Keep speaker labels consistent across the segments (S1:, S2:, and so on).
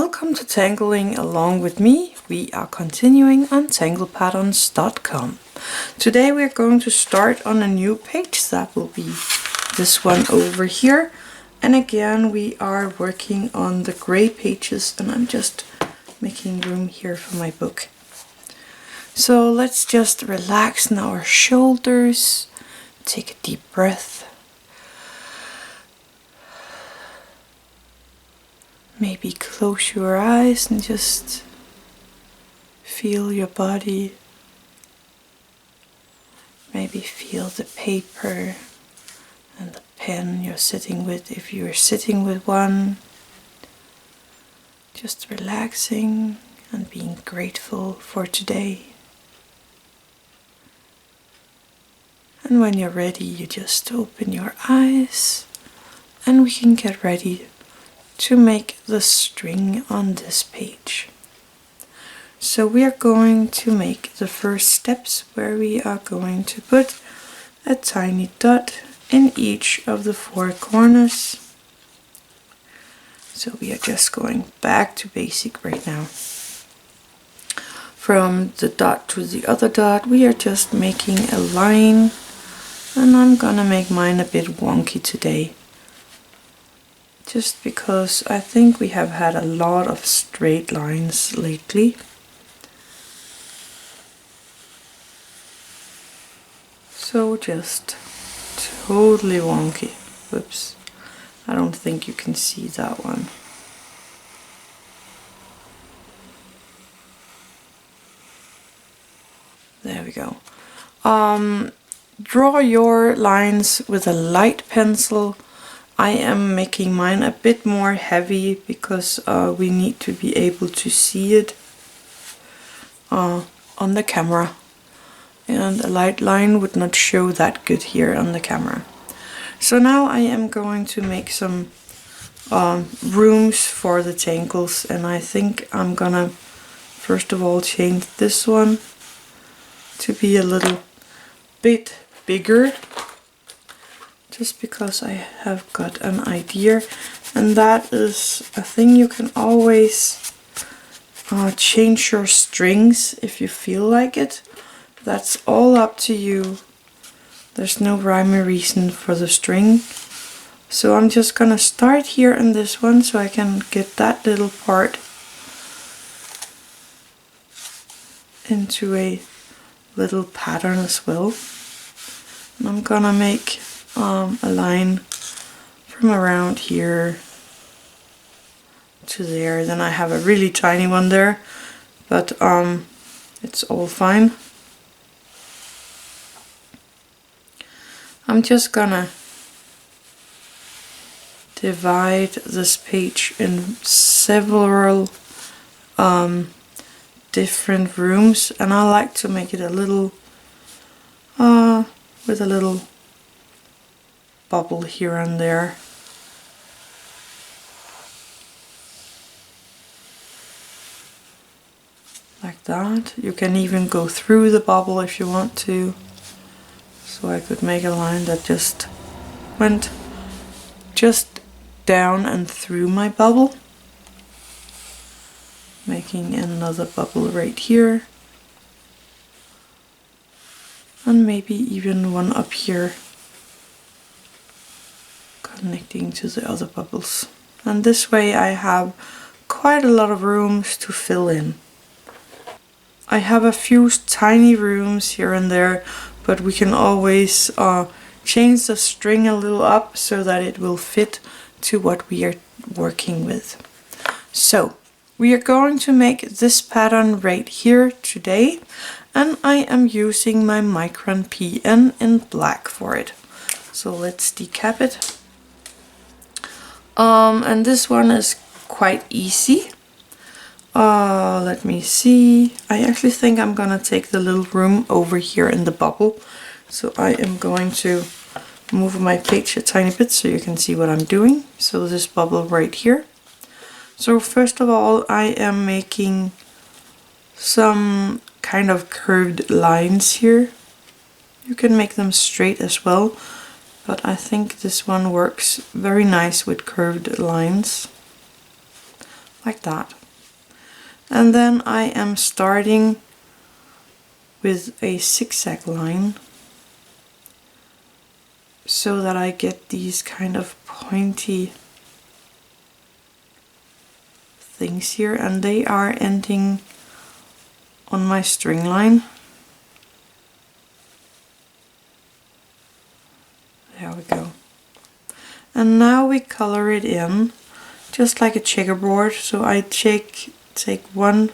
S1: Welcome to Tangling along with me. We are continuing on tanglepatterns.com. Today we're going to start on a new page. That will be this one over here. And again we are working on the gray pages, and I'm just making room here for my book. So let's just relax in our shoulders. Take a deep breath. Maybe close your eyes and just feel your body. Maybe feel the paper and the pen you're sitting with, if you're sitting with one. Just relaxing and being grateful for today. And when you're ready, you just open your eyes and we can get ready to make the string on this page. So we are going to make the first steps where we are going to put a tiny dot in each of the four corners. So we are just going back to basic right now. From the dot to the other dot, we are just making a line, and I'm gonna make mine a bit wonky today. Just because I think we have had a lot of straight lines lately. So just totally wonky. Whoops. I don't think you can see that one. There we go. Draw your lines with a light pencil. I am making mine a bit more heavy because we need to be able to see it on the camera, and a light line would not show that good here on the camera. So now I am going to make some rooms for the tangles, and I think I'm gonna first of all change this one to be a little bit bigger, just because I have got an idea, and that is a thing you can always change your strings if you feel like it. That's all up to you. There's no rhyme or reason for the string. So I'm just gonna start here in this one so I can get that little part into a little pattern as well. And I'm gonna make a line from around here to there. Then I have a really tiny one there, but it's all fine. I'm just gonna divide this page in several different rooms, and I like to make it a little with a little bubble here and there. Like that. You can even go through the bubble if you want to. So I could make a line that just went just down and through my bubble. Making another bubble right here. And maybe even one up here, connecting to the other bubbles. And this way I have quite a lot of rooms to fill in. I have a few tiny rooms here and there, but we can always change the string a little up so that it will fit to what we are working with. So we are going to make this pattern right here today, and I am using my Micron PN in black for it. So let's decap it. And this one is quite easy. Let me see. I actually think I'm gonna take the little room over here in the bubble. So I am going to move my page a tiny bit so you can see what I'm doing. So this bubble right here. So first of all, I am making some kind of curved lines here. You can make them straight as well, but I think this one works very nice with curved lines. like that. And then I am starting with a zigzag line so that I get these kind of pointy things here, and they are ending on my string line. There we go. And now we color it in just like a checkerboard. So I take one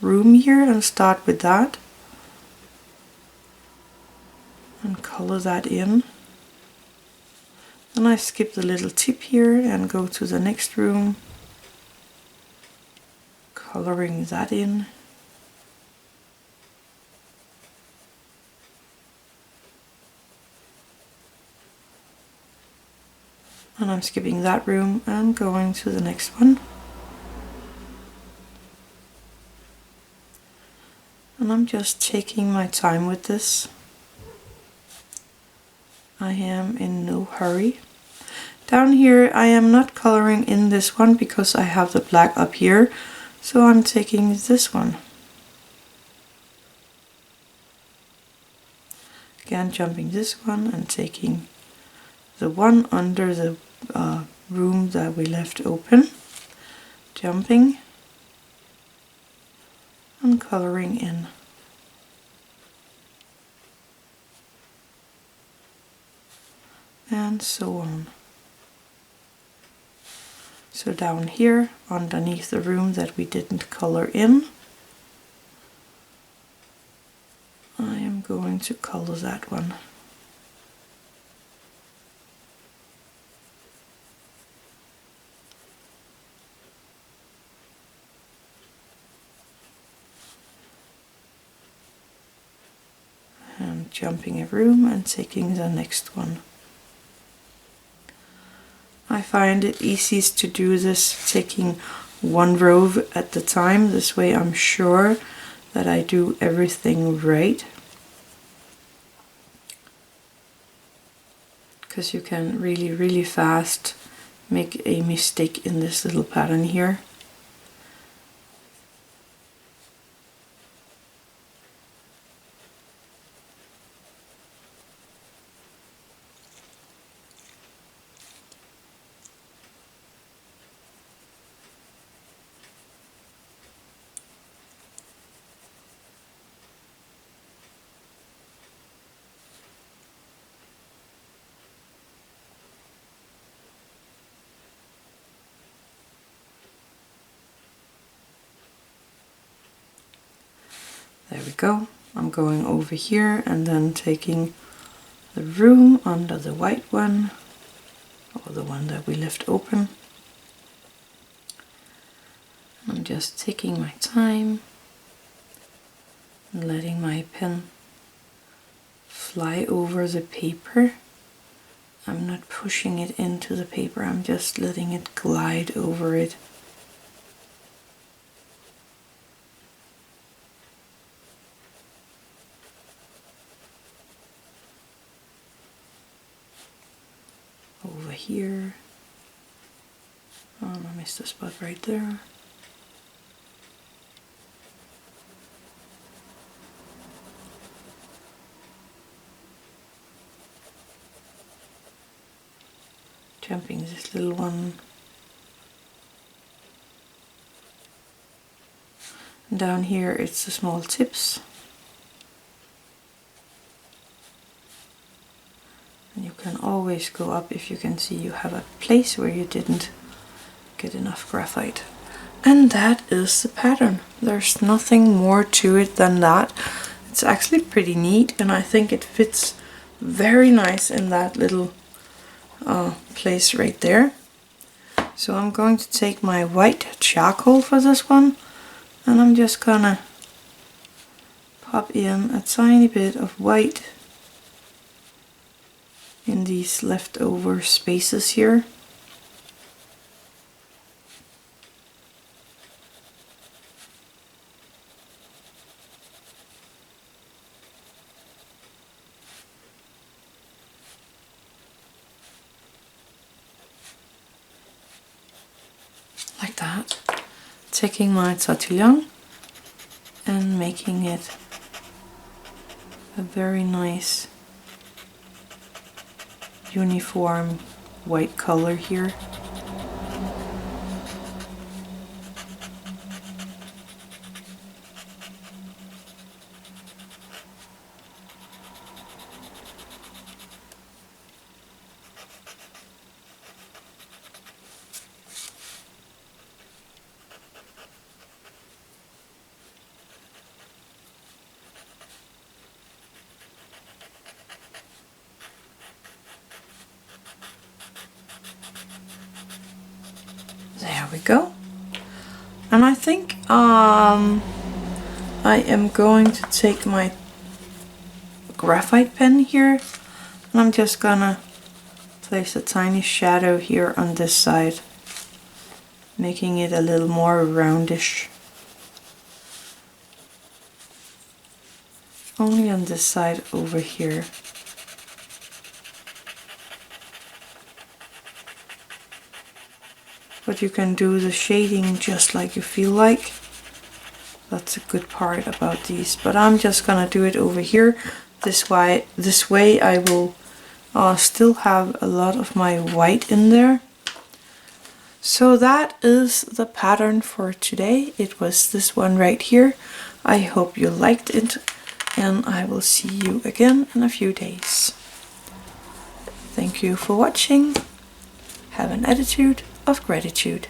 S1: room here and start with that and color that in. Then I skip the little tip here and go to the next room, coloring that in. And I'm skipping that room and going to the next one. And I'm just taking my time with this. I am in no hurry. Down here I am not coloring in this one because I have the black up here, so I'm taking this one. Again, jumping this one and taking the one under the room that we left open, jumping and coloring in. And so on. So down here underneath the room that we didn't color in, I am going to color that one. And jumping a room and taking the next one. I find it easiest to do this taking one row at the time. This way I'm sure that I do everything right. Because you can really fast make a mistake in this little pattern here. There we go. I'm going over here and then taking the room under the white one, or the one that we left open. I'm just taking my time and letting my pen fly over the paper. I'm not pushing it into the paper, I'm just letting it glide over it. Over here. Oh, I missed a spot right there. Jumping this little one. And down here it's the small tips. And you can always go up if you can see you have a place where you didn't get enough graphite. And that is the pattern. There's nothing more to it than that. It's actually pretty neat, and I think it fits very nice in that little place right there. So I'm going to take my white charcoal for this one, and I'm just gonna pop in a tiny bit of white in these leftover spaces here. Like that. taking my tortillon and making it a very nice uniform white color here. There we go. And I think I am going to take my graphite pen here, and I'm just gonna place a tiny shadow here on this side, making it a little more roundish. Only on this side over here. But you can do the shading just like you feel like. That's a good part about these. But I'm just gonna do it over here. This way I will still have a lot of my white in there. So that is the pattern for today. It was this one right here. I hope you liked it, and I will see you again in a few days. Thank you for watching. Have an attitude of gratitude.